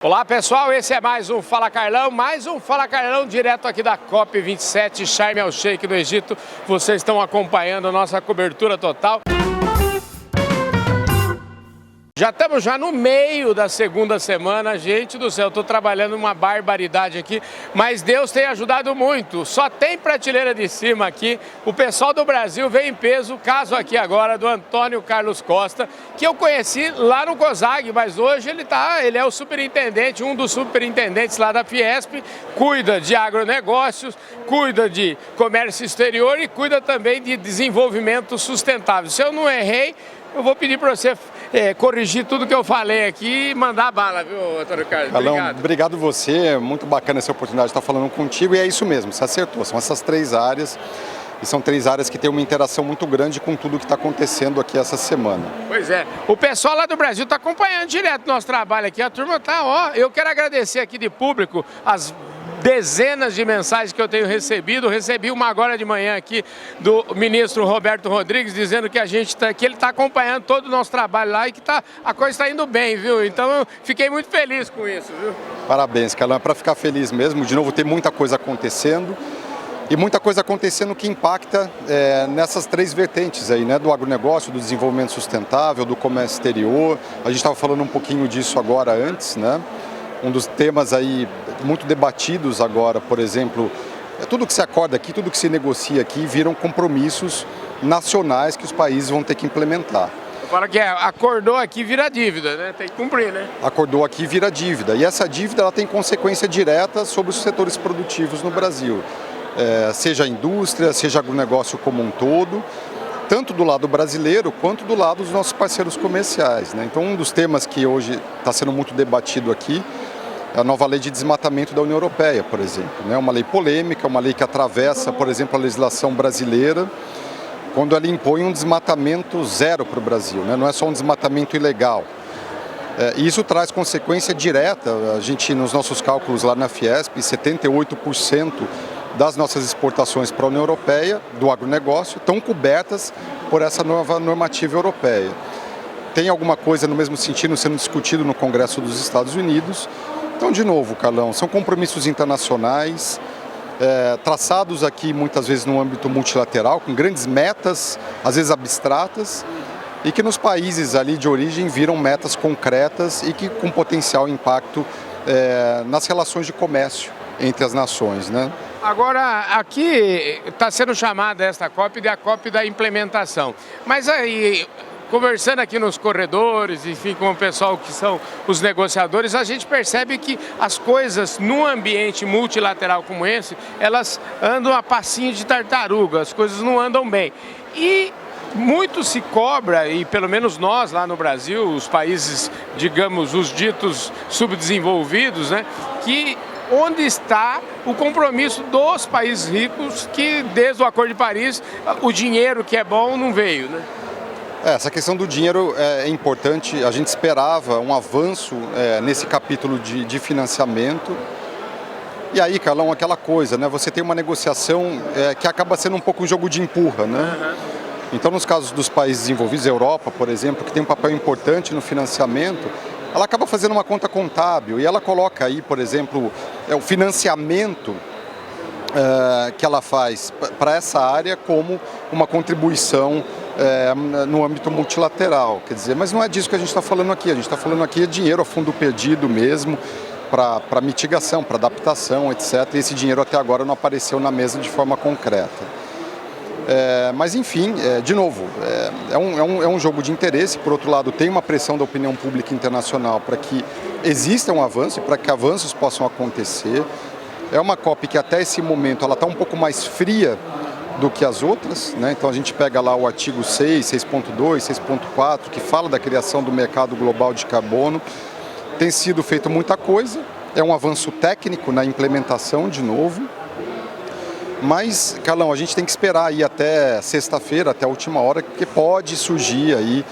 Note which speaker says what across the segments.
Speaker 1: Olá pessoal, esse é mais um Fala Carlão, direto aqui da COP27, Sharm el-Sheikh do Egito. Vocês estão acompanhando a nossa cobertura total. Já estamos no meio da segunda semana, gente do céu, estou trabalhando uma barbaridade aqui, mas Deus tem ajudado muito, só tem prateleira de cima aqui, o pessoal do Brasil veio em peso, o caso aqui agora do Antônio Carlos Costa, que eu conheci lá no COSAG, mas hoje ele é o superintendente, um dos superintendentes lá da Fiesp, cuida de agronegócios, cuida de comércio exterior e cuida também de desenvolvimento sustentável. Se eu não errei, eu vou pedir para você corrigir tudo que eu falei aqui e mandar a bala, viu, Antônio Carlos? Obrigado.
Speaker 2: Obrigado você, muito bacana essa oportunidade de estar falando contigo, e é isso mesmo, você acertou, são essas três áreas, e são três áreas que têm uma interação muito grande com tudo que está acontecendo aqui essa semana.
Speaker 1: Pois é, o pessoal lá do Brasil está acompanhando direto o nosso trabalho aqui, a turma está, eu quero agradecer aqui de público as dezenas de mensagens que eu tenho recebido. Recebi uma agora de manhã aqui do ministro Roberto Rodrigues dizendo que que ele está acompanhando todo o nosso trabalho lá e que a coisa está indo bem, viu? Então eu fiquei muito feliz com isso, viu?
Speaker 2: Parabéns, Carlão, é para ficar feliz mesmo. De novo, tem muita coisa acontecendo e muita coisa acontecendo que impacta nessas três vertentes aí, né? Do agronegócio, do desenvolvimento sustentável, do comércio exterior. A gente estava falando um pouquinho disso agora antes, né? Um dos temas aí muito debatidos agora, por exemplo, tudo que se acorda aqui, tudo que se negocia aqui, viram compromissos nacionais que os países vão ter que implementar.
Speaker 1: Fala que acordou aqui vira dívida, né? Tem que cumprir, né?
Speaker 2: Acordou aqui vira dívida, e essa dívida ela tem consequência direta sobre os setores produtivos no Brasil, seja a indústria, seja agronegócio como um todo, tanto do lado brasileiro quanto do lado dos nossos parceiros comerciais, né? Então, um dos temas que hoje está sendo muito debatido aqui é a nova lei de desmatamento da União Europeia, por exemplo, né? Uma lei polêmica, uma lei que atravessa, por exemplo, a legislação brasileira, quando ela impõe um desmatamento zero para o Brasil, né? Não é só um desmatamento ilegal. E isso traz consequência direta. A gente, nos nossos cálculos lá na Fiesp, 78% das nossas exportações para a União Europeia, do agronegócio, estão cobertas por essa nova normativa europeia. Tem alguma coisa no mesmo sentido sendo discutido no Congresso dos Estados Unidos. Então, de novo, Carlão, são compromissos internacionais, traçados aqui muitas vezes no âmbito multilateral, com grandes metas, às vezes abstratas, e que nos países ali de origem viram metas concretas e que com potencial impacto nas relações de comércio entre as nações, né?
Speaker 1: Agora, aqui está sendo chamada esta COP de a COP da implementação, mas aí, conversando aqui nos corredores, enfim, com o pessoal que são os negociadores, a gente percebe que as coisas num ambiente multilateral como esse, elas andam a passinho de tartaruga, as coisas não andam bem. E muito se cobra, e pelo menos nós lá no Brasil, os países, digamos, os ditos subdesenvolvidos, né, que onde está o compromisso dos países ricos que, desde o Acordo de Paris, o dinheiro que é bom não veio, né?
Speaker 2: Essa questão do dinheiro é importante, a gente esperava um avanço nesse capítulo de financiamento. E aí, Carlão, aquela coisa, né? Você tem uma negociação que acaba sendo um pouco um jogo de empurra, né? Uhum. Então, nos casos dos países desenvolvidos, a Europa, por exemplo, que tem um papel importante no financiamento, ela acaba fazendo uma conta contábil e ela coloca aí, por exemplo, o financiamento que ela faz para essa área como uma contribuição no âmbito multilateral, quer dizer, mas não é disso que a gente está falando aqui, a gente está falando aqui de dinheiro a fundo perdido mesmo, para mitigação, para adaptação, etc. E esse dinheiro até agora não apareceu na mesa de forma concreta. Mas enfim, de novo, é um jogo de interesse. Por outro lado, tem uma pressão da opinião pública internacional para que exista um avanço e para que avanços possam acontecer. É uma COP que até esse momento ela está um pouco mais fria do que as outras, né? Então a gente pega lá o artigo 6, 6.2, 6.4, que fala da criação do mercado global de carbono. Tem sido feita muita coisa, é um avanço técnico na implementação de novo. Mas, Carlão, a gente tem que esperar aí até sexta-feira, até a última hora, porque pode surgir aí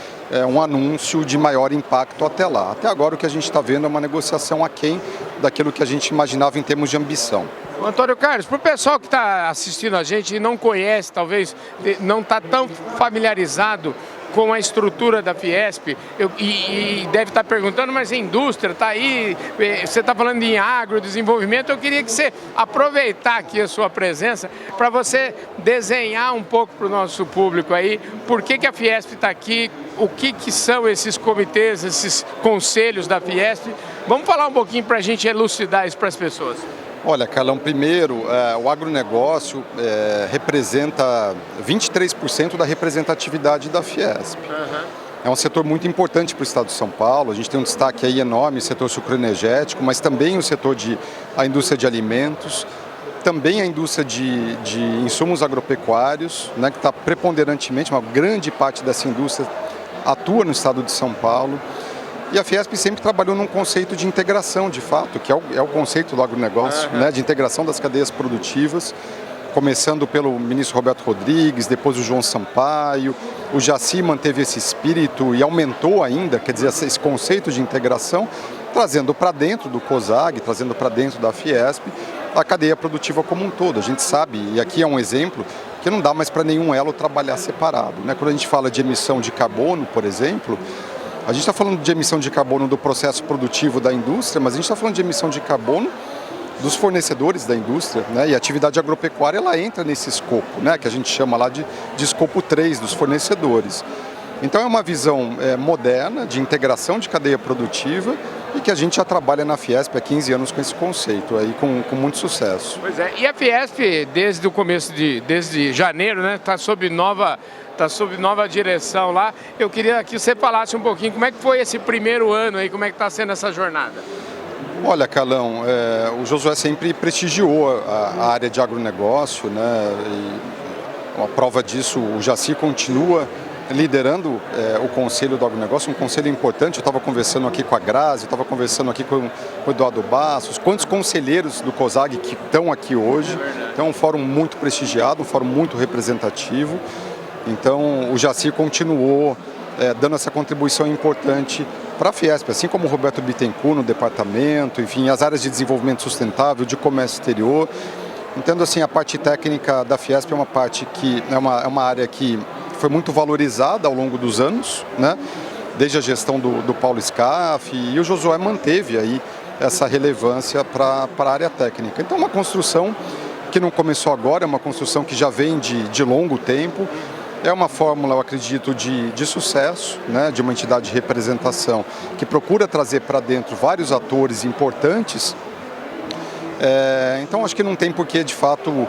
Speaker 2: um anúncio de maior impacto até lá. Até agora o que a gente está vendo é uma negociação aquém daquilo que a gente imaginava em termos de ambição.
Speaker 1: Antônio Carlos, para o pessoal que está assistindo a gente e não conhece, talvez não está tão familiarizado com a estrutura da Fiesp, e deve estar perguntando, mas a indústria está aí, você está falando em agrodesenvolvimento, eu queria que você aproveitar aqui a sua presença para você desenhar um pouco para o nosso público aí, por que a Fiesp está aqui, o que são esses comitês, esses conselhos da Fiesp. Vamos falar um pouquinho para a gente elucidar isso para as pessoas.
Speaker 2: Olha, Carlão, primeiro, o agronegócio representa 23% da representatividade da Fiesp. É um setor muito importante para o estado de São Paulo. A gente tem um destaque aí enorme, setor sucroenergético, mas também o setor a indústria de alimentos, também a indústria de insumos agropecuários, né, que está preponderantemente, uma grande parte dessa indústria atua no estado de São Paulo. E a Fiesp sempre trabalhou num conceito de integração, de fato, que é o conceito do agronegócio, né, de integração das cadeias produtivas, começando pelo ministro Roberto Rodrigues, depois o João Sampaio. O Jaci manteve esse espírito e aumentou ainda, quer dizer, esse conceito de integração, trazendo para dentro do COSAG, trazendo para dentro da Fiesp, a cadeia produtiva como um todo. A gente sabe, e aqui é um exemplo, que não dá mais para nenhum elo trabalhar separado, né? Quando a gente fala de emissão de carbono, por exemplo, a gente está falando de emissão de carbono do processo produtivo da indústria, mas a gente está falando de emissão de carbono dos fornecedores da indústria, né? E a atividade agropecuária ela entra nesse escopo, né? Que a gente chama lá de escopo 3 dos fornecedores. Então é uma visão moderna de integração de cadeia produtiva e que a gente já trabalha na Fiesp há 15 anos com esse conceito, aí com muito sucesso.
Speaker 1: Pois é, e a Fiesp desde o começo, desde janeiro, né, está sob nova direção lá. Eu queria que você falasse um pouquinho como é que foi esse primeiro ano aí, como é que está sendo essa jornada.
Speaker 2: Olha, Carlão, o Josué sempre prestigiou a área de agronegócio, né? E uma prova disso, o Jaci continua liderando o Conselho do Agronegócio, um conselho importante. Eu estava conversando aqui com a Grazi, eu estava conversando aqui com o Eduardo Bastos, quantos conselheiros do COSAG que estão aqui hoje. Então é um fórum muito prestigiado, um fórum muito representativo. Então o Jaci continuou dando essa contribuição importante para a Fiesp, assim como o Roberto Bittencourt no departamento, enfim, as áreas de desenvolvimento sustentável, de comércio exterior. Entendo assim, a parte técnica da Fiesp é uma parte que é uma área que foi muito valorizada ao longo dos anos, né? Desde a gestão do Paulo Scaff, e o Josué manteve aí essa relevância para a área técnica. Então, uma construção que não começou agora, é uma construção que já vem de longo tempo. É uma fórmula, eu acredito, de sucesso, né, de uma entidade de representação que procura trazer para dentro vários atores importantes. Então, acho que não tem por que, de fato,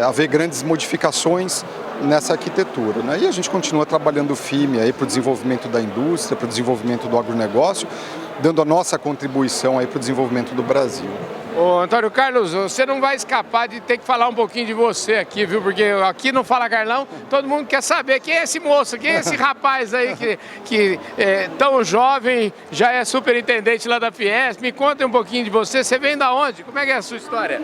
Speaker 2: haver grandes modificações nessa arquitetura, né? E a gente continua trabalhando firme aí para o desenvolvimento da indústria, para o desenvolvimento do agronegócio, dando a nossa contribuição aí para o desenvolvimento do Brasil.
Speaker 1: Ô, Antônio Carlos, você não vai escapar de ter que falar um pouquinho de você aqui, viu? Porque aqui no Fala Carlão, todo mundo quer saber quem é esse moço, quem é esse rapaz aí que é tão jovem, já é superintendente lá da Fiesp. Me conta um pouquinho de você. Você vem da onde? Como é que é a sua história?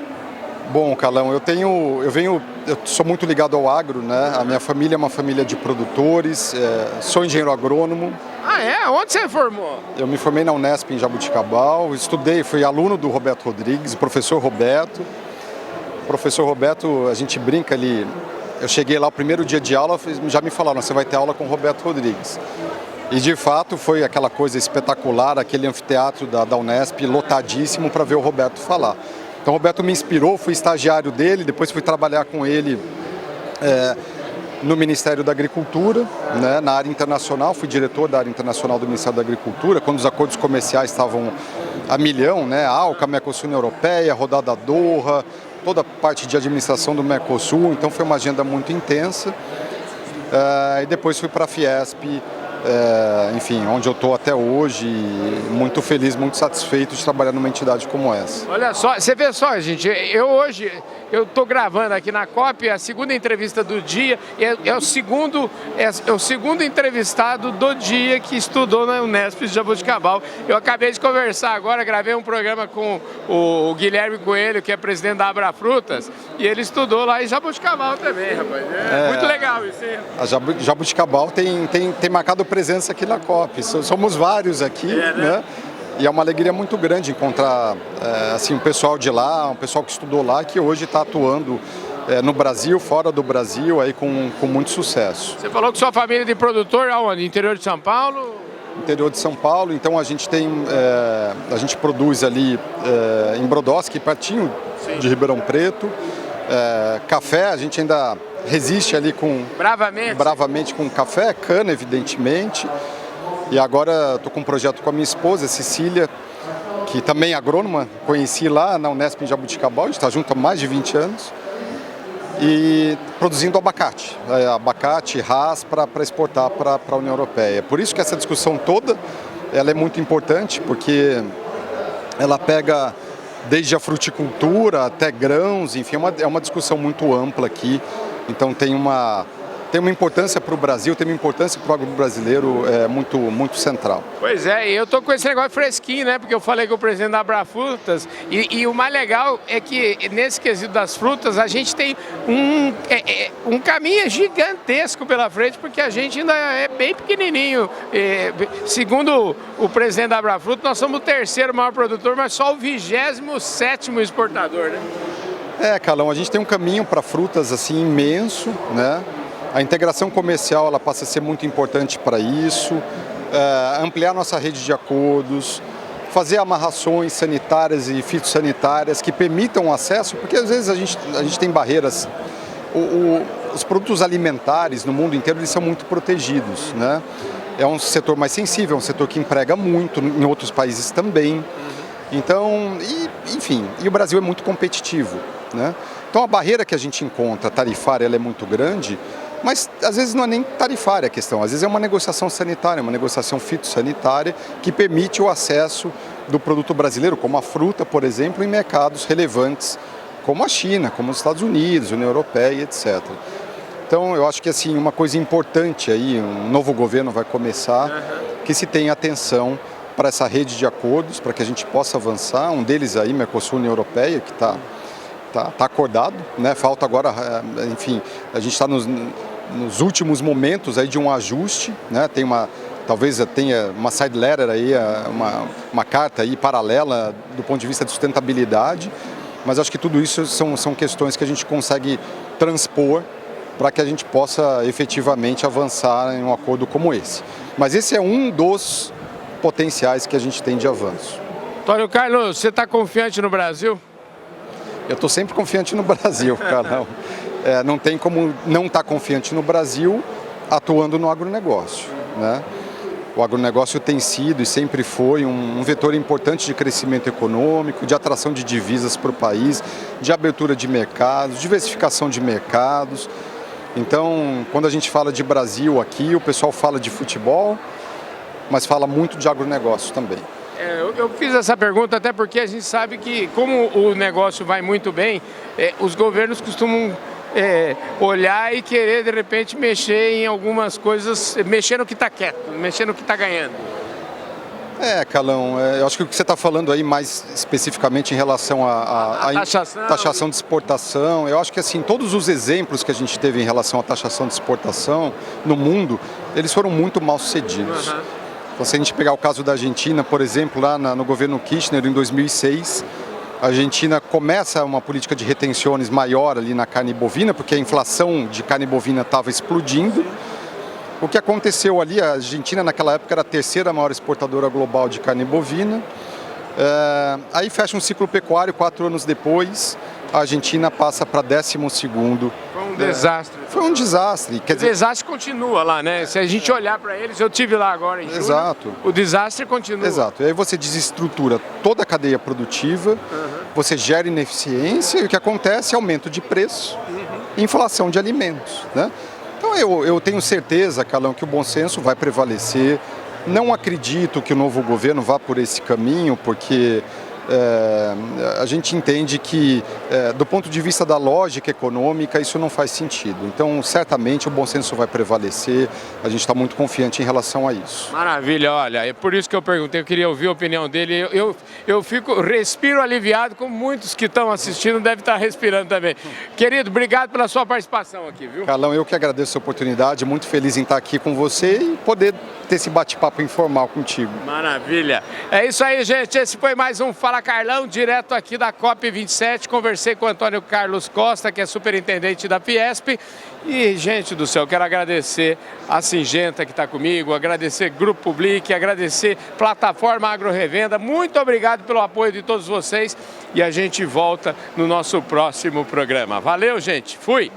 Speaker 2: Bom, Carlão, eu sou muito ligado ao agro, né? A minha família é uma família de produtores, sou engenheiro agrônomo.
Speaker 1: Ah, é? Onde você formou?
Speaker 2: Eu me formei na Unesp em Jabuticabal, fui aluno do Roberto Rodrigues, o professor Roberto. O professor Roberto, a gente brinca ali, eu cheguei lá o primeiro dia de aula, já me falaram, você vai ter aula com o Roberto Rodrigues. E de fato foi aquela coisa espetacular, aquele anfiteatro da Unesp lotadíssimo para ver o Roberto falar. Então o Roberto me inspirou, fui estagiário dele, depois fui trabalhar com ele no Ministério da Agricultura, né, na área internacional, fui diretor da área internacional do Ministério da Agricultura, quando os acordos comerciais estavam a milhão, né, a ALCA, Mercosul, União Europeia, rodada Doha, toda a parte de administração do Mercosul, então foi uma agenda muito intensa. E depois fui para a Fiesp, enfim, onde eu estou até hoje, muito feliz, muito satisfeito de trabalhar numa entidade como essa.
Speaker 1: Olha só, você vê só, gente, eu estou gravando aqui na COP a segunda entrevista do dia, é o segundo entrevistado do dia que estudou na Unesp de Jaboticabal. Eu acabei de conversar agora, gravei um programa com o Guilherme Coelho, que é presidente da Abra Frutas, e ele estudou lá em Jaboticabal também, rapaz. Muito legal isso aí.
Speaker 2: A Jaboticabal tem marcado presença aqui na COP, somos vários aqui, né? E é uma alegria muito grande encontrar assim, um pessoal de lá, um pessoal que estudou lá, que hoje está atuando no Brasil, fora do Brasil, aí com muito sucesso.
Speaker 1: Você falou que sua família de produtor aonde? Interior de São Paulo?
Speaker 2: Interior de São Paulo, então a gente produz ali em Brodowski, pertinho de Ribeirão Preto. Café, a gente ainda resiste ali bravamente com café, cana, evidentemente. E agora estou com um projeto com a minha esposa, Cecília, que também é agrônoma, conheci lá na Unesp em Jabuticabal, a gente está junto há mais de 20 anos. E produzindo abacate, Hass, para exportar para a União Europeia. Por isso que essa discussão toda ela é muito importante, porque ela pega desde a fruticultura até grãos, enfim, é uma discussão muito ampla aqui. Então tem uma importância para o Brasil, tem uma importância para o agro brasileiro muito central.
Speaker 1: Pois é, e eu tô com esse negócio fresquinho, né? Porque eu falei com o presidente da Abrafrutas e o mais legal é que nesse quesito das frutas a gente tem um caminho gigantesco pela frente, porque a gente ainda é bem pequenininho. Segundo o presidente da Abrafrutas, nós somos o terceiro maior produtor, mas só o 27º exportador, né?
Speaker 2: Carlão, a gente tem um caminho para frutas assim imenso, né? A integração comercial ela passa a ser muito importante para isso, ampliar nossa rede de acordos, fazer amarrações sanitárias e fitossanitárias que permitam acesso, porque às vezes a gente tem barreiras. Os produtos alimentares no mundo inteiro eles são muito protegidos, né? É um setor mais sensível, é um setor que emprega muito, em outros países também. Então, enfim, o Brasil é muito competitivo, né? Então a barreira que a gente encontra tarifária ela é muito grande, mas às vezes não é nem tarifária a questão, às vezes é uma negociação sanitária, uma negociação fitossanitária que permite o acesso do produto brasileiro, como a fruta, por exemplo, em mercados relevantes como a China, como os Estados Unidos, União Europeia, etc. Então eu acho que assim, uma coisa importante aí, um novo governo vai começar, que se tenha atenção para essa rede de acordos, para que a gente possa avançar, um deles aí, Mercosul, União Europeia, que está acordado, né? Falta agora, enfim, a gente está nos últimos momentos aí de um ajuste, né? Talvez tenha uma side letter aí, uma carta aí paralela do ponto de vista de sustentabilidade, mas acho que tudo isso são questões que a gente consegue transpor para que a gente possa efetivamente avançar em um acordo como esse. Mas esse é um dos potenciais que a gente tem de avanço.
Speaker 1: Antônio Carlos, você está confiante no Brasil?
Speaker 2: Eu estou sempre confiante no Brasil, Carlão. Não tem como não estar confiante no Brasil atuando no agronegócio, né? O agronegócio tem sido e sempre foi um vetor importante de crescimento econômico, de atração de divisas para o país, de abertura de mercados, diversificação de mercados. Então, quando a gente fala de Brasil aqui, o pessoal fala de futebol, mas fala muito de agronegócio também.
Speaker 1: Eu fiz essa pergunta até porque a gente sabe que, como o negócio vai muito bem, os governos costumam olhar e querer, de repente, mexer em algumas coisas, mexer no que está quieto, mexer no que está ganhando.
Speaker 2: Carlão, eu acho que o que você está falando aí mais especificamente em relação à taxação de exportação, eu acho que assim, todos os exemplos que a gente teve em relação à taxação de exportação no mundo, eles foram muito mal sucedidos. Então, se a gente pegar o caso da Argentina, por exemplo, lá no governo Kirchner, em 2006, a Argentina começa uma política de retenções maior ali na carne bovina, porque a inflação de carne bovina estava explodindo. O que aconteceu ali, a Argentina naquela época era a terceira maior exportadora global de carne bovina. Aí fecha um ciclo pecuário, 4 anos depois, a Argentina passa para 12º.
Speaker 1: Foi um desastre.
Speaker 2: Foi um desastre.
Speaker 1: O desastre continua lá, né? Se a gente olhar para eles, eu estive lá agora em julho,
Speaker 2: exato.
Speaker 1: O desastre continua.
Speaker 2: Exato. E aí você desestrutura toda a cadeia produtiva, você gera ineficiência e o que acontece é aumento de preço, inflação de alimentos, né? Então eu tenho certeza, Carlão, que o bom senso vai prevalecer. Não acredito que o novo governo vá por esse caminho, porque a gente entende que, do ponto de vista da lógica econômica, isso não faz sentido. Então, certamente, o bom senso vai prevalecer. A gente está muito confiante em relação a isso.
Speaker 1: Maravilha, olha, é por isso que eu perguntei, eu queria ouvir a opinião dele. Eu respiro aliviado, como muitos que estão assistindo devem estar respirando também. Querido, obrigado pela sua participação aqui, viu?
Speaker 2: Carlão, eu que agradeço a oportunidade, muito feliz em estar aqui com você e poder ter esse bate-papo informal contigo.
Speaker 1: Maravilha. É isso aí, gente. Esse foi mais um Fala Carlão, direto aqui da COP27. Conversei com o Antônio Carlos Costa, que é superintendente da Fiesp. E, gente do céu, quero agradecer a Syngenta que está comigo, agradecer Grupo Public, agradecer Plataforma Agro Revenda. Muito obrigado pelo apoio de todos vocês e a gente volta no nosso próximo programa. Valeu, gente. Fui!